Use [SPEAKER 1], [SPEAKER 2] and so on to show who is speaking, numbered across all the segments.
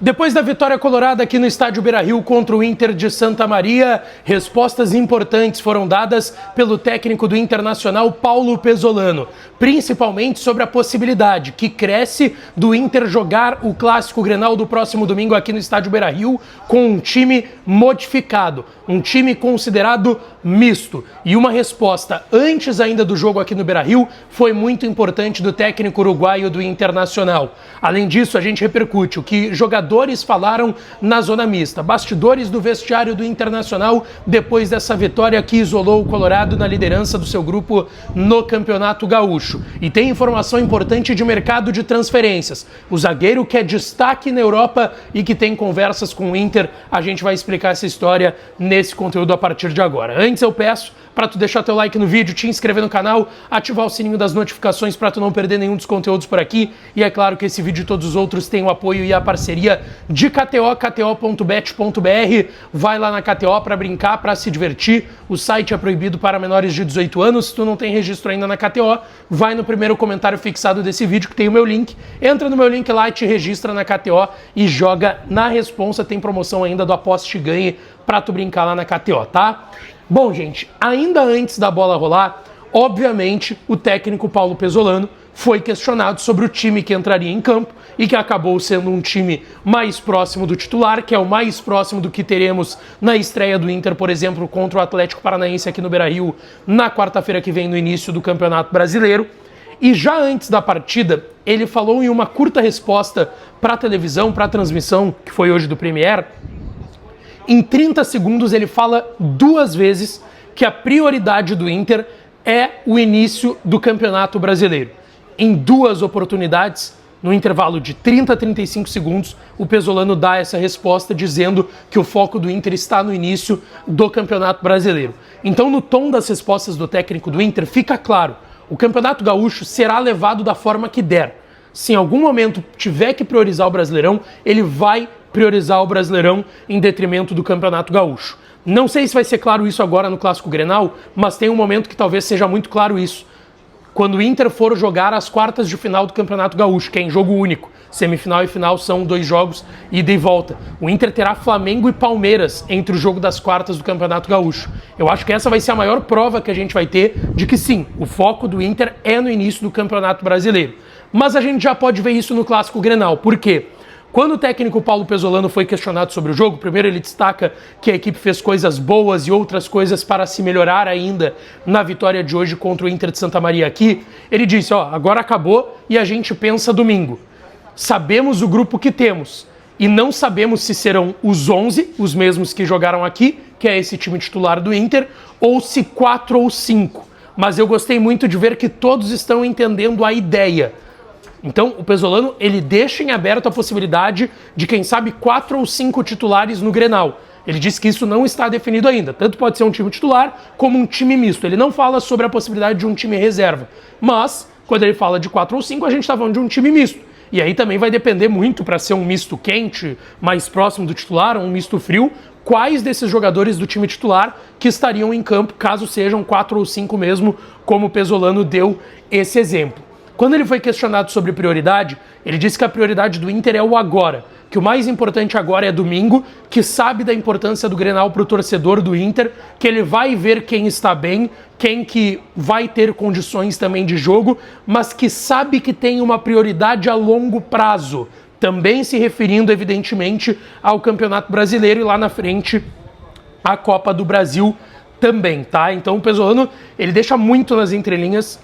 [SPEAKER 1] Depois da vitória colorada aqui no estádio Beira-Rio contra o Inter de Santa Maria, respostas importantes foram dadas pelo técnico do Internacional, Paulo Pezzolano, principalmente sobre a possibilidade que cresce do Inter jogar o Clássico Grenal do próximo domingo aqui no estádio Beira-Rio com um time modificado, um time considerado misto. E uma resposta antes ainda do jogo aqui no Beira-Rio foi muito importante do técnico uruguaio do Internacional. Além disso, a gente repercute o que jogadores falaram na zona mista, bastidores do vestiário do Internacional depois dessa vitória que isolou o Colorado na liderança do seu grupo no Campeonato Gaúcho. E tem informação importante de mercado de transferências. O zagueiro que é destaque na Europa e que tem conversas com o Inter, a gente vai explicar essa história nesse conteúdo a partir de agora. Antes eu peço para tu deixar teu like no vídeo, te inscrever no canal, ativar o sininho das notificações para tu não perder nenhum dos conteúdos por aqui. E é claro que esse vídeo e todos os outros têm o apoio e a parceria de KTO, kto.bet.br. Vai lá na KTO para brincar, para se divertir. O site é proibido para menores de 18 anos. Se tu não tem registro ainda na KTO, vai no primeiro comentário fixado desse vídeo que tem o meu link. Entra no meu link lá e te registra na KTO e joga na responsa. Tem promoção ainda do Aposte e Ganhe para tu brincar lá na KTO, tá? Bom, gente, ainda antes da bola rolar, obviamente o técnico Paulo Pezzolano foi questionado sobre o time que entraria em campo e que acabou sendo um time mais próximo do titular, que é o mais próximo do que teremos na estreia do Inter, por exemplo, contra o Atlético Paranaense aqui no Beira-Rio na quarta-feira que vem, no início do Campeonato Brasileiro. E já antes da partida, ele falou em uma curta resposta para a televisão, para a transmissão, que foi hoje do Premier. Em 30 segundos ele fala duas vezes que a prioridade do Inter é o início do Campeonato Brasileiro. Em duas oportunidades, no intervalo de 30 a 35 segundos, o Pezzolano dá essa resposta dizendo que o foco do Inter está no início do Campeonato Brasileiro. Então, no tom das respostas do técnico do Inter, fica claro, o Campeonato Gaúcho será levado da forma que der. Se em algum momento tiver que priorizar o Brasileirão, ele vai priorizar o Brasileirão em detrimento do Campeonato Gaúcho. Não sei se vai ser claro isso agora no Clássico Grenal, mas tem um momento que talvez seja muito claro isso. Quando o Inter for jogar as quartas de final do Campeonato Gaúcho, que é em jogo único, semifinal e final são 2 jogos, ida e volta. O Inter terá Flamengo e Palmeiras entre o jogo das quartas do Campeonato Gaúcho. Eu acho que essa vai ser a maior prova que a gente vai ter de que sim, o foco do Inter é no início do Campeonato Brasileiro. Mas a gente já pode ver isso no Clássico Grenal. Por quê? Quando o técnico Paulo Pezzolano foi questionado sobre o jogo, primeiro ele destaca que a equipe fez coisas boas e outras coisas para se melhorar ainda na vitória de hoje contra o Inter de Santa Maria aqui. Ele disse, agora acabou e a gente pensa domingo. Sabemos o grupo que temos e não sabemos se serão os 11, os mesmos que jogaram aqui, que é esse time titular do Inter, ou se 4 ou 5. Mas eu gostei muito de ver que todos estão entendendo a ideia. Então, o Pezzolano, ele deixa em aberto a possibilidade de, quem sabe, 4 ou 5 titulares no Grenal. Ele disse que isso não está definido ainda. Tanto pode ser um time titular como um time misto. Ele não fala sobre a possibilidade de um time reserva. Mas, quando ele fala de 4 ou 5, a gente está falando de um time misto. E aí também vai depender muito, para ser um misto quente, mais próximo do titular, ou um misto frio, quais desses jogadores do time titular que estariam em campo, caso sejam 4 ou 5 mesmo, como o Pezzolano deu esse exemplo. Quando ele foi questionado sobre prioridade, ele disse que a prioridade do Inter é o agora, que o mais importante agora é domingo, que sabe da importância do Grenal para o torcedor do Inter, que ele vai ver quem está bem, quem que vai ter condições também de jogo, mas que sabe que tem uma prioridade a longo prazo, também se referindo evidentemente ao Campeonato Brasileiro e lá na frente a Copa do Brasil também, tá? Então o Pezzolano, ele deixa muito nas entrelinhas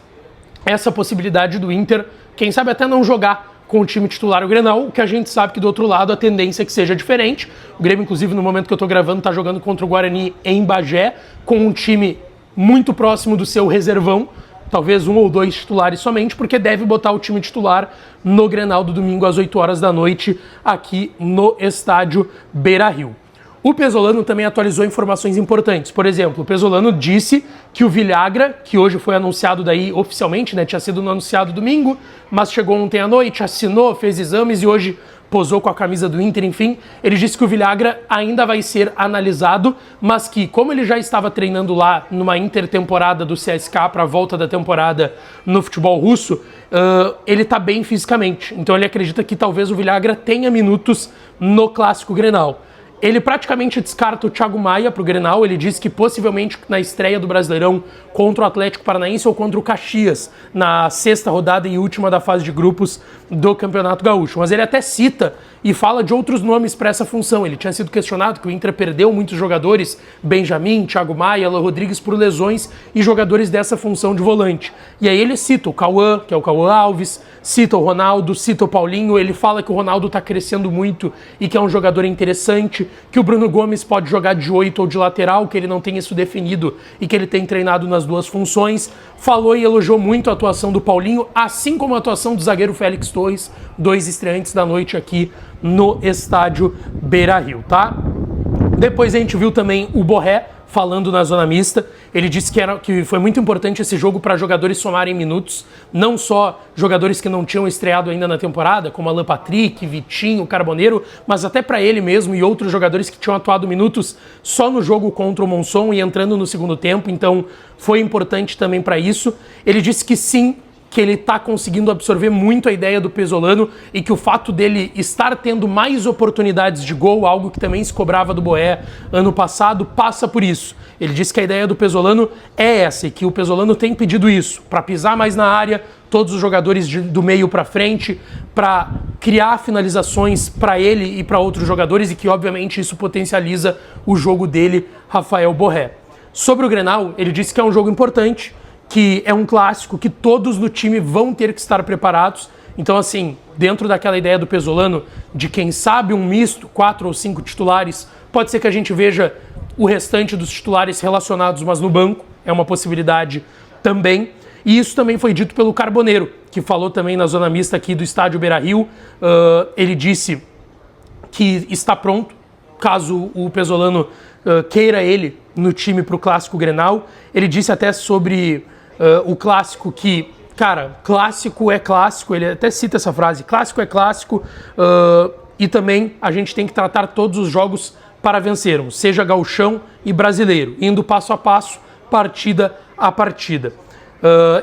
[SPEAKER 1] essa possibilidade do Inter, quem sabe até não jogar com o time titular o Grenal, o que a gente sabe que do outro lado a tendência é que seja diferente. O Grêmio, inclusive, no momento que eu tô gravando, tá jogando contra o Guarani em Bagé, com um time muito próximo do seu reservão, talvez 1 ou 2 titulares somente, porque deve botar o time titular no Grenal do domingo às 8 horas da noite, aqui no estádio Beira-Rio. O Pezzolano também atualizou informações importantes. Por exemplo, o Pezzolano disse que o Villagra, que hoje foi anunciado daí oficialmente, né, tinha sido anunciado domingo, mas chegou ontem à noite, assinou, fez exames e hoje posou com a camisa do Inter, enfim. Ele disse que o Villagra ainda vai ser analisado, mas que, como ele já estava treinando lá numa intertemporada do CSKA para a volta da temporada no futebol russo, ele tá bem fisicamente. Então ele acredita que talvez o Villagra tenha minutos no Clássico Grenal. Ele praticamente descarta o Thiago Maia para o Grenal. Ele diz que possivelmente na estreia do Brasileirão contra o Atlético Paranaense ou contra o Caxias, na sexta rodada e última da fase de grupos do Campeonato Gaúcho. Mas ele até cita e fala de outros nomes para essa função. Ele tinha sido questionado que o Inter perdeu muitos jogadores, Benjamin, Thiago Maia, Alan Rodrigues, por lesões e jogadores dessa função de volante. E aí ele cita o Cauã, que é o Cauã Alves, cita o Ronaldo, cita o Paulinho. Ele fala que o Ronaldo está crescendo muito e que é um jogador interessante, que o Bruno Gomes pode jogar de 8 ou de lateral, que ele não tem isso definido e que ele tem treinado nas duas funções. Falou e elogiou muito a atuação do Paulinho, assim como a atuação do zagueiro Félix Torres, 2 estreantes da noite aqui no estádio Beira-Rio, tá? Depois a gente viu também o Borré falando na zona mista. Ele disse que foi muito importante esse jogo para jogadores somarem minutos, não só jogadores que não tinham estreado ainda na temporada, como Alan Patrick, Vitinho, Carboneiro, mas até para ele mesmo e outros jogadores que tinham atuado minutos só no jogo contra o Monson e entrando no segundo tempo. Então foi importante também para isso. Ele disse que sim, que ele está conseguindo absorver muito a ideia do Pesolano e que o fato dele estar tendo mais oportunidades de gol, algo que também se cobrava do Boé ano passado, passa por isso. Ele disse que a ideia do Pesolano é essa e que o Pesolano tem pedido isso, para pisar mais na área, todos os jogadores do meio para frente, para criar finalizações para ele e para outros jogadores e que obviamente isso potencializa o jogo dele, Rafael Borré. Sobre o Grenal, ele disse que é um jogo importante, que é um clássico, que todos no time vão ter que estar preparados. Então, assim, dentro daquela ideia do Pesolano, de quem sabe um misto, 4 ou 5 titulares, pode ser que a gente veja o restante dos titulares relacionados, mas no banco, é uma possibilidade também. E isso também foi dito pelo Carboneiro, que falou também na zona mista aqui do estádio Beira-Rio. Ele disse que está pronto, caso o Pesolano queira ele no time para o Clássico Grenal. Ele disse até sobre o clássico que, cara, clássico é clássico, ele até cita essa frase, clássico é clássico, e também a gente tem que tratar todos os jogos para vencermos, seja gauchão e brasileiro, indo passo a passo, partida a partida.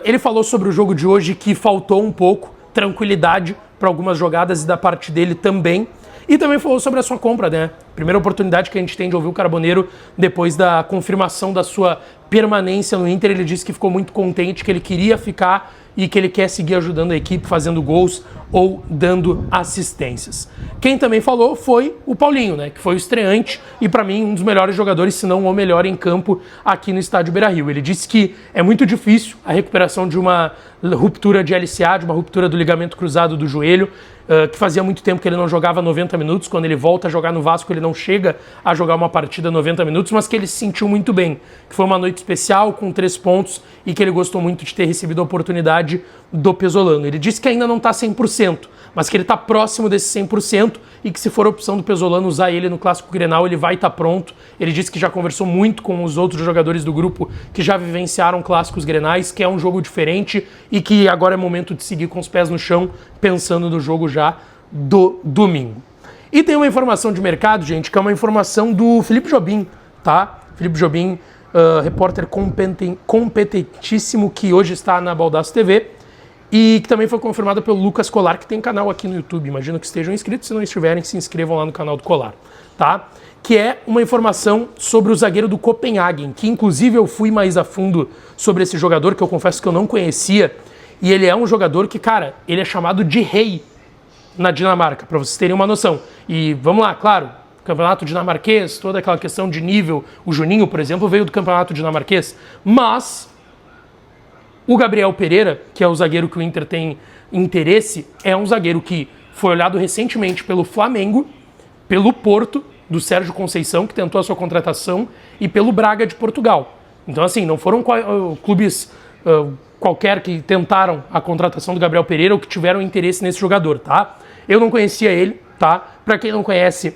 [SPEAKER 1] Ele falou sobre o jogo de hoje que faltou um pouco tranquilidade para algumas jogadas e da parte dele também. E também falou sobre a sua compra, né? Primeira oportunidade que a gente tem de ouvir o Carboneiro depois da confirmação da sua permanência no Inter. Ele disse que ficou muito contente, que ele queria ficar e que ele quer seguir ajudando a equipe, fazendo gols ou dando assistências. Quem também falou foi o Paulinho, né? Que foi o estreante e, para mim, um dos melhores jogadores, se não o melhor em campo aqui no estádio Beira-Rio. Ele disse que é muito difícil a recuperação de uma ruptura de LCA, de uma ruptura do ligamento cruzado do joelho, que fazia muito tempo que ele não jogava 90 minutos. Quando ele volta a jogar no Vasco, ele não chega a jogar uma partida 90 minutos, mas que ele se sentiu muito bem, que foi uma noite especial, com 3 pontos, e que ele gostou muito de ter recebido a oportunidade do Pesolano. Ele disse que ainda não está 100%, mas que ele está próximo desse 100% e que se for a opção do Pesolano usar ele no Clássico Grenal, ele vai estar pronto. Ele disse que já conversou muito com os outros jogadores do grupo que já vivenciaram Clássicos Grenais, que é um jogo diferente e que agora é momento de seguir com os pés no chão, pensando no jogo já do domingo. E tem uma informação de mercado, gente, que é uma informação do Felipe Jobim, tá? Felipe Jobim, repórter competentíssimo que hoje está na Baldasso TV e que também foi confirmada pelo Lucas Colar, que tem canal aqui no YouTube. Imagino que estejam inscritos, se não estiverem, se inscrevam lá no canal do Colar, tá? Que é uma informação sobre o zagueiro do Copenhagen, que inclusive eu fui mais a fundo sobre esse jogador, que eu confesso que eu não conhecia, e ele é um jogador que, cara, ele é chamado de rei na Dinamarca, para vocês terem uma noção. E vamos lá, claro, campeonato dinamarquês, toda aquela questão de nível, o Juninho, por exemplo, veio do campeonato dinamarquês, mas o Gabriel Pereira, que é o zagueiro que o Inter tem interesse, é um zagueiro que foi olhado recentemente pelo Flamengo, pelo Porto, do Sérgio Conceição, que tentou a sua contratação, e pelo Braga de Portugal. Então, assim, não foram clubes qualquer que tentaram a contratação do Gabriel Pereira ou que tiveram interesse nesse jogador, tá? Eu não conhecia ele, tá? Pra quem não conhece,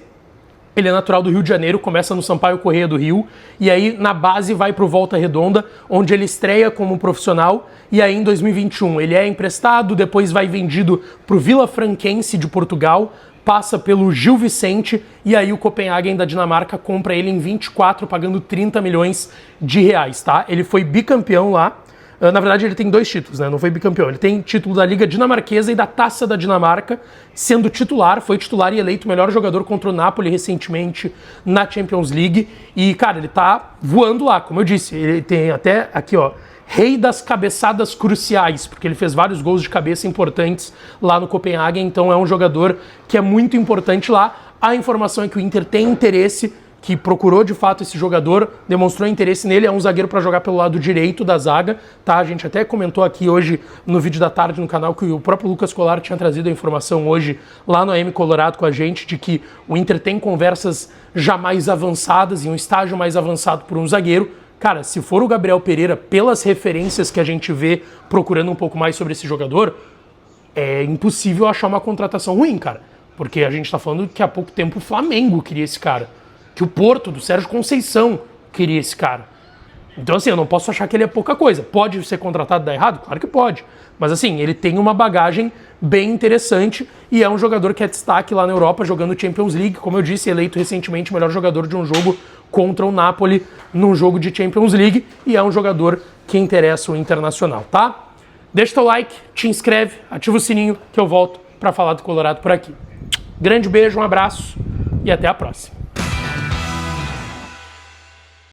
[SPEAKER 1] ele é natural do Rio de Janeiro, começa no Sampaio Corrêa do Rio, e aí na base vai pro Volta Redonda, onde ele estreia como profissional, e aí em 2021 ele é emprestado, depois vai vendido pro Vila Franquense de Portugal, passa pelo Gil Vicente, e aí o Copenhagen da Dinamarca compra ele em 24, pagando 30 milhões de reais, tá? Ele foi bicampeão lá. Na verdade, ele tem 2 títulos, né? Não foi bicampeão. Ele tem título da Liga Dinamarquesa e da Taça da Dinamarca, sendo titular. Foi titular e eleito o melhor jogador contra o Napoli recentemente na Champions League. E, cara, ele tá voando lá, como eu disse. Ele tem até aqui, ó, rei das cabeçadas cruciais, porque ele fez vários gols de cabeça importantes lá no Copenhagen. Então é um jogador que é muito importante lá. A informação é que o Inter tem interesse, que procurou de fato esse jogador, demonstrou interesse nele, é um zagueiro para jogar pelo lado direito da zaga, tá? A gente até comentou aqui hoje no vídeo da tarde no canal que o próprio Lucas Colar tinha trazido a informação hoje lá no AM Colorado com a gente de que o Inter tem conversas já mais avançadas, em um estágio mais avançado por um zagueiro. Cara, se for o Gabriel Pereira, pelas referências que a gente vê procurando um pouco mais sobre esse jogador, é impossível achar uma contratação ruim, cara. Porque a gente tá falando que há pouco tempo o Flamengo queria esse cara, que o Porto, do Sérgio Conceição, queria esse cara. Então, assim, eu não posso achar que ele é pouca coisa. Pode ser contratado e dar errado? Claro que pode. Mas, assim, ele tem uma bagagem bem interessante e é um jogador que é destaque lá na Europa, jogando Champions League. Como eu disse, eleito recentemente o melhor jogador de um jogo contra o Napoli num jogo de Champions League, e é um jogador que interessa o Internacional, tá? Deixa teu like, te inscreve, ativa o sininho que eu volto para falar do Colorado por aqui. Grande beijo, um abraço e até a próxima.